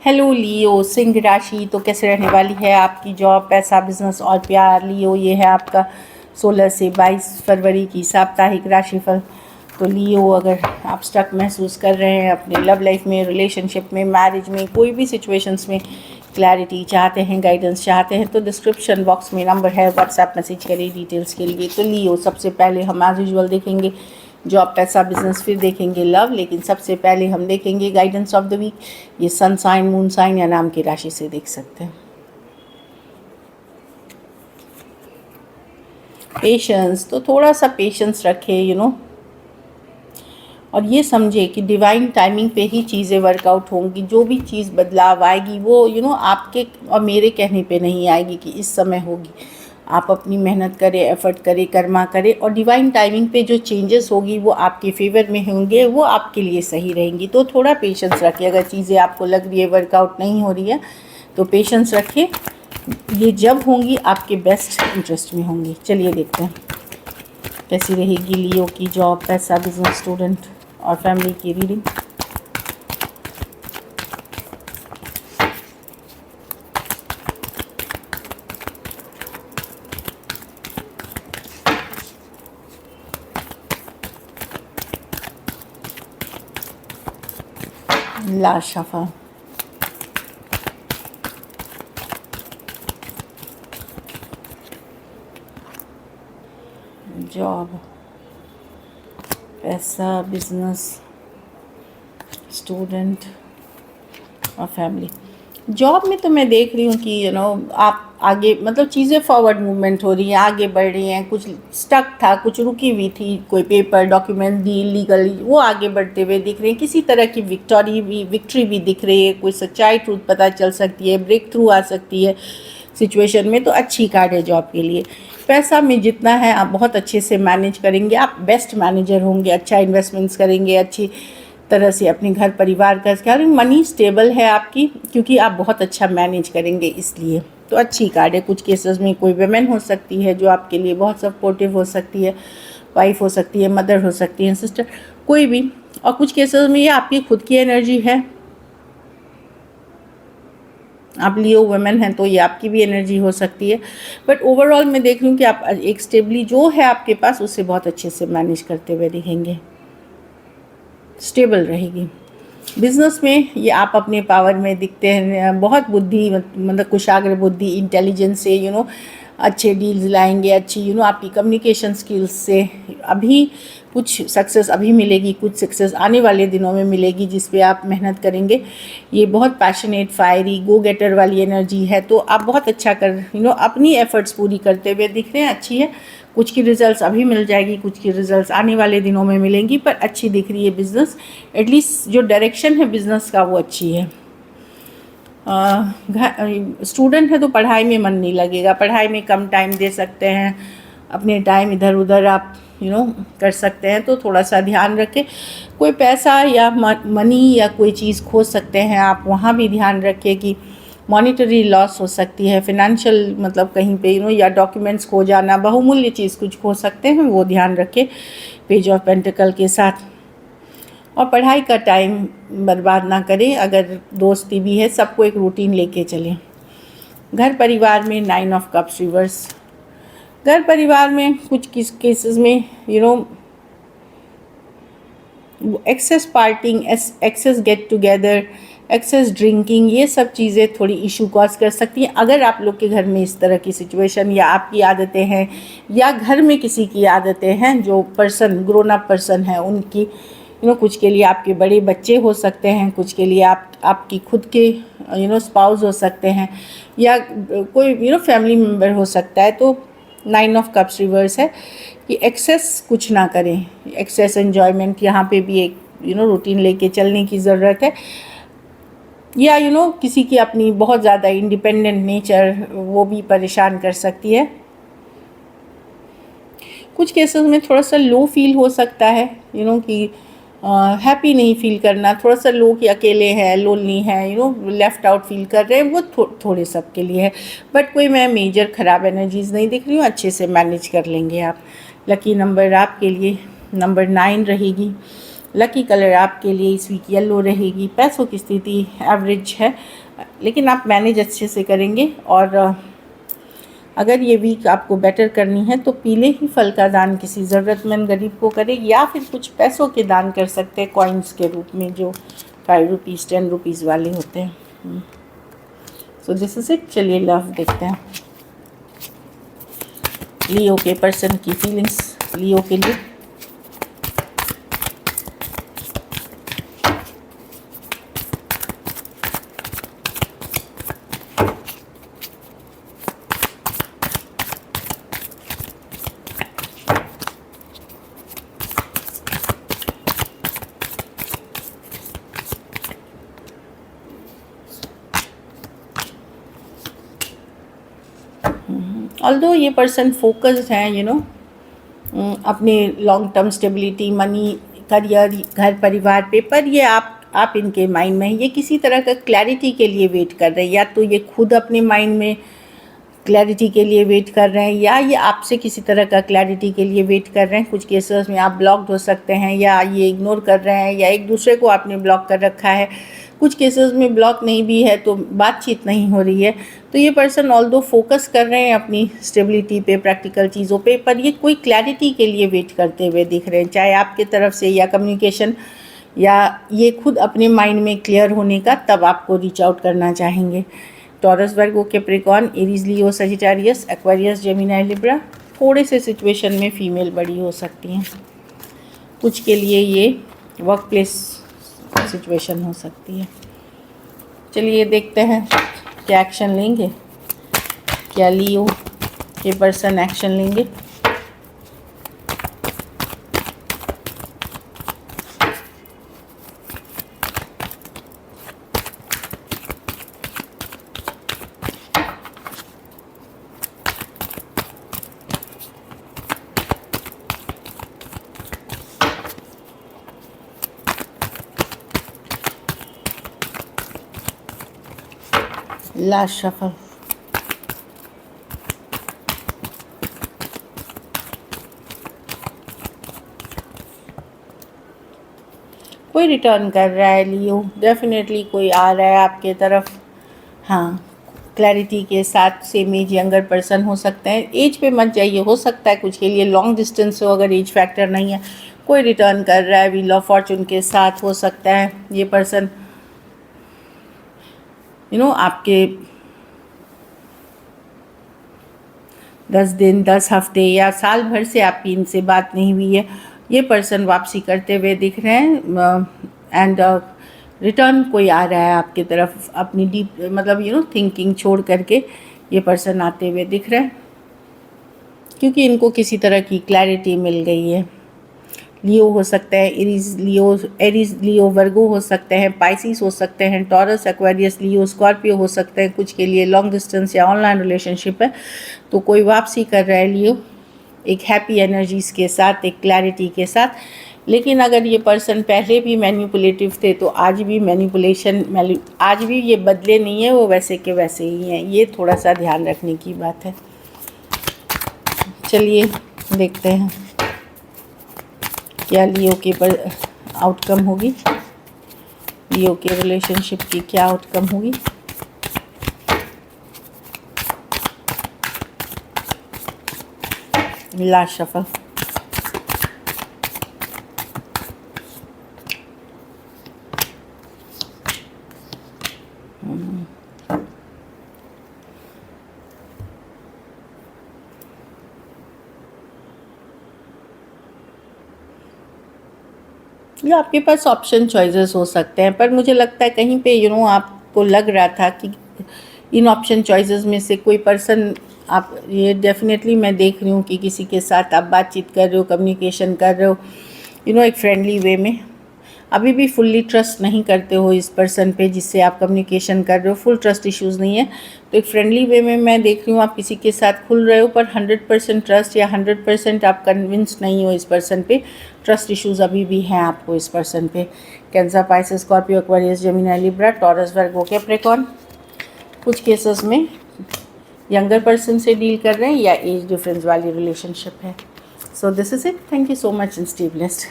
Hello लियो, सिंह राशि तो कैसे रहने वाली है आपकी जॉब, पैसा, बिजनेस और प्यार। लियो, ये है आपका 16 से 22 फरवरी की साप्ताहिक राशिफल। तो लियो, अगर आप स्टक महसूस कर रहे हैं अपने लव लाइफ में, रिलेशनशिप में, मैरिज में, कोई भी सिचुएशंस में क्लैरिटी चाहते हैं, गाइडेंस चाहते हैं, तो डिस्क्रिप्शन बॉक्स में नंबर है, व्हाट्सएप मैसेज करिए डिटेल्स के लिए। तो लियो, सबसे पहले हम एज यूजुअल देखेंगे जॉब, पैसा, बिजनेस, फिर देखेंगे लव, लेकिन सबसे पहले हम देखेंगे गाइडेंस ऑफ द वीक। ये सन साइन, मून साइन या नाम की राशि से देख सकते हैं। पेशेंस, तो थोड़ा सा पेशेंस रखें और ये समझे कि डिवाइन टाइमिंग पे ही चीज़ें वर्कआउट होंगी। जो भी चीज़ बदलाव आएगी वो आपके और मेरे कहने पे नहीं आएगी कि इस समय होगी। आप अपनी मेहनत करें, एफर्ट करें, कर्मा करें, और डिवाइन टाइमिंग पे जो चेंजेस होगी वो आपके फेवर में होंगे, वो आपके लिए सही रहेंगी। तो थोड़ा पेशेंस रखिए। अगर चीज़ें आपको लग रही है वर्कआउट नहीं हो रही है तो पेशेंस रखिए। ये जब होंगी आपके बेस्ट इंटरेस्ट में होंगी। चलिए देखते हैं कैसी रहेगी लियो की जॉब, पैसा, बिजनेस, स्टूडेंट और फैमिली की रीडिंग। लास्ट शफा, जॉब, पैसा, बिजनेस, स्टूडेंट और फैमिली। जॉब में तो मैं देख रही हूँ कि आप आगे, मतलब चीज़ें फॉरवर्ड मूवमेंट हो रही हैं, आगे बढ़ रही हैं। कुछ स्टक था, कुछ रुकी हुई थी, कोई पेपर, डॉक्यूमेंट, डील, लीगल, वो आगे बढ़ते हुए दिख रहे हैं। किसी तरह की विक्ट्री भी दिख रही है। कोई सच्चाई, ट्रूथ पता चल सकती है, ब्रेक थ्रू आ सकती है सिचुएशन में। तो अच्छी कार्ड है जॉब के लिए। पैसा में जितना है आप बहुत अच्छे से मैनेज करेंगे, आप बेस्ट मैनेजर होंगे, अच्छा इन्वेस्टमेंट्स करेंगे, अच्छी तरह से अपने घर परिवार का ख्याल। मनी स्टेबल है आपकी, क्योंकि आप बहुत अच्छा मैनेज करेंगे, इसलिए तो अच्छी कार्ड है। कुछ केसेस में कोई वुमेन हो सकती है जो आपके लिए बहुत सपोर्टिव हो सकती है, वाइफ हो सकती है, मदर हो सकती है, सिस्टर, कोई भी। और कुछ केसेस में ये आपकी खुद की एनर्जी है। आप लियो वुमेन हैं तो ये आपकी भी एनर्जी हो सकती है। बट ओवरऑल मैं देख रही हूँ कि आप एक स्टेबली जो है आपके पास, उससे बहुत अच्छे से मैनेज करते हुए दिखेंगे, स्टेबल रहेगी। बिजनेस में ये आप अपने पावर में दिखते हैं। बहुत बुद्धि, मतलब कुशाग्र बुद्धि, इंटेलिजेंस से अच्छे डील्स लाएंगे, अच्छी आपकी कम्युनिकेशन स्किल्स से अभी कुछ सक्सेस अभी मिलेगी, कुछ सक्सेस आने वाले दिनों में मिलेगी, जिस पे आप मेहनत करेंगे। ये बहुत पैशनेट, फायरी, गो गेटर वाली एनर्जी है। तो आप बहुत अच्छा अपनी एफर्ट्स पूरी करते हुए दिख रहे हैं, अच्छी है। कुछ की रिजल्ट्स अभी मिल जाएगी, कुछ की रिजल्ट्स आने वाले दिनों में मिलेंगी, पर अच्छी दिख रही है बिज़नेस। एटलीस्ट जो डायरेक्शन है बिज़नेस का वो अच्छी है। स्टूडेंट है तो पढ़ाई में मन नहीं लगेगा, पढ़ाई में कम टाइम दे सकते हैं, अपने टाइम इधर उधर आप कर सकते हैं। तो थोड़ा सा ध्यान रखें। कोई पैसा या मनी या कोई चीज़ खो सकते हैं आप, वहाँ भी ध्यान रखें कि मॉनिटरी लॉस हो सकती है, फिनेंशियल, मतलब कहीं पे या डॉक्यूमेंट्स खो जाना, बहुमूल्य चीज़ कुछ खो सकते हैं, वो ध्यान रखें पेज ऑफ पेंटिकल के साथ। और पढ़ाई का टाइम बर्बाद ना करें। अगर दोस्ती भी है, सबको एक रूटीन लेके चलें। घर परिवार में 9 ऑफ कप्स रिवर्स। घर परिवार में कुछ केसेस में excess partying, excess get together, excess drinking, ये सब चीज़ें थोड़ी इशू कॉज कर सकती हैं। अगर आप लोग के घर में इस तरह की सिचुएशन या आपकी आदतें हैं, या घर में किसी की आदतें हैं, जो पर्सन ग्रोन अप पर्सन है उनकी, कुछ के लिए आपके बड़े बच्चे हो सकते हैं, कुछ के लिए आपकी खुद के स्पाउस हो सकते हैं, या कोई फैमिली मेम्बर हो सकता है। तो 9 ऑफ कप्स रिवर्स है कि एक्सेस कुछ ना करें, एक्सेस एन्जॉयमेंट, यहाँ पे भी एक रूटीन लेके चलने की ज़रूरत है। या किसी की अपनी बहुत ज़्यादा इंडिपेंडेंट नेचर, वो भी परेशान कर सकती है। कुछ केसेस में थोड़ा सा लो फील हो सकता है, कि हैप्पी नहीं फील करना, थोड़ा सा लो कि अकेले हैं, लोनली हैं, लेफ़्ट आउट फील कर रहे हैं, वो थोड़े सब के लिए है। बट कोई मैं मेजर ख़राब एनर्जीज़ नहीं दिख रही हूँ, अच्छे से मैनेज कर लेंगे आप। लकी नंबर आपके लिए नंबर 9 रहेगी। लकी कलर आपके लिए इस वीक येलो रहेगी। पैसों की स्थिति एवरेज है, लेकिन आप मैनेज अच्छे से करेंगे। और अगर ये वीक आपको बेटर करनी है तो पीले ही फल का दान किसी ज़रूरतमंद गरीब को करें, या फिर कुछ पैसों के दान कर सकते हैं कॉइन्स के रूप में, जो 5 रुपीज़ 10 रुपीज़ वाले होते हैं। So this is it. चलिए लव देखते हैं। लियो के पर्सन की फीलिंग्स लियो के लिए। ऑल्दो ये पर्सन फोकस्ड है अपने long term stability, money, career, घर परिवार पे, पर ये आप इनके माइंड में ये किसी तरह का क्लैरिटी के लिए वेट कर रहे हैं। या तो ये खुद अपने माइंड में क्लैरिटी के लिए वेट कर रहे हैं, या ये आपसे किसी तरह का क्लैरिटी के लिए वेट कर रहे हैं। कुछ केसेस में आप ब्लॉक्ड हो सकते हैं, या ये इग्नोर कर रहे हैं, या एक दूसरे को आपने ब्लॉक कर रखा है। कुछ केसेस में ब्लॉक नहीं भी है तो बातचीत नहीं हो रही है। तो ये पर्सन ऑल्दो फोकस कर रहे हैं अपनी स्टेबिलिटी पे, प्रैक्टिकल चीज़ों पे, पर ये कोई क्लैरिटी के लिए वेट करते हुए दिख रहे हैं, चाहे आपके तरफ से या कम्युनिकेशन, या ये खुद अपने माइंड में क्लियर होने का तब आपको रीच आउट करना चाहेंगे। टॉरस, वर्गो, कैप्रिकॉर्न, एरीज, लियो, सजिटेरियस, एक्वेरियस, जेमिनी, लिब्रा। थोड़े से सिचुएशन में फीमेल बड़ी हो सकती हैं, कुछ के लिए ये वर्क प्लेस सिचुएशन हो सकती है। चलिए देखते हैं क्या एक्शन लेंगे, क्या लियो के पर्सन एक्शन लेंगे। Last shuffle. कोई रिटर्न कर रहा है लियो, डेफिनेटली कोई आ रहा है आपके तरफ। हाँ, क्लैरिटी के साथ। सेम एज यंगर पर्सन हो सकते हैं, एज पे मत जाइए, हो सकता है कुछ के लिए लॉन्ग डिस्टेंस हो, अगर एज फैक्टर नहीं है। कोई रिटर्न कर रहा है, व्हील ऑफ फॉर्चून के साथ हो सकता है ये पर्सन आपके 10 दिन, 10 हफ्ते या साल भर से आपकी इनसे बात नहीं हुई है, ये पर्सन वापसी करते हुए दिख रहे हैं। एंड रिटर्न कोई आ रहा है आपकी तरफ, अपनी डीप मतलब थिंकिंग छोड़ करके ये पर्सन आते हुए दिख रहे हैं, क्योंकि इनको किसी तरह की क्लैरिटी मिल गई है। लियो हो सकता है, एरीज लियो वर्गो हो सकते हैं, पाइसिस हो सकते हैं, टॉरस, एक्वेरियस, लियो, स्कॉर्पियो हो सकते हैं। कुछ के लिए लॉन्ग डिस्टेंस या ऑनलाइन रिलेशनशिप है, तो कोई वापसी कर रहा है लियो एक हैप्पी एनर्जीज़ के साथ, एक क्लैरिटी के साथ। लेकिन अगर ये पर्सन पहले भी मैनिपुलेटिव थे तो आज भी आज भी ये बदले नहीं है, वो वैसे के वैसे ही हैं। ये थोड़ा सा ध्यान रखने की बात है। चलिए देखते हैं क्या लियो के पर आउटकम होगी, लियो के रिलेशनशिप की क्या आउटकम होगी। Last shuffle. या आपके पास ऑप्शन चॉइसेस हो सकते हैं, पर मुझे लगता है कहीं पे आपको लग रहा था कि इन ऑप्शन चॉइसेस में से कोई पर्सन आप, ये डेफिनेटली मैं देख रही हूँ कि किसी के साथ आप बातचीत कर रहे हो, कम्युनिकेशन कर रहे हो एक फ्रेंडली वे में। अभी भी फुल्ली ट्रस्ट नहीं करते हो इस पर्सन पे जिससे आप कम्युनिकेशन कर रहे हो, फुल ट्रस्ट इश्यूज़ नहीं है। तो एक फ्रेंडली वे में मैं देख रही हूँ आप किसी के साथ खुल रहे हो, पर 100% ट्रस्ट या 100% आप कन्विंस्ड नहीं हो इस पर्सन पे। ट्रस्ट इश्यूज़ अभी भी हैं आपको इस पर्सन पे। Cancer, Pisces, Scorpio, Aquarius, Gemini, Libra, Taurus, Virgo, Capricorn. कुछ केसेस में यंगर पर्सन से डील कर रहे हैं या एज डिफरेंस वाली रिलेशनशिप है। So this is it. Thank you so much and stay blessed.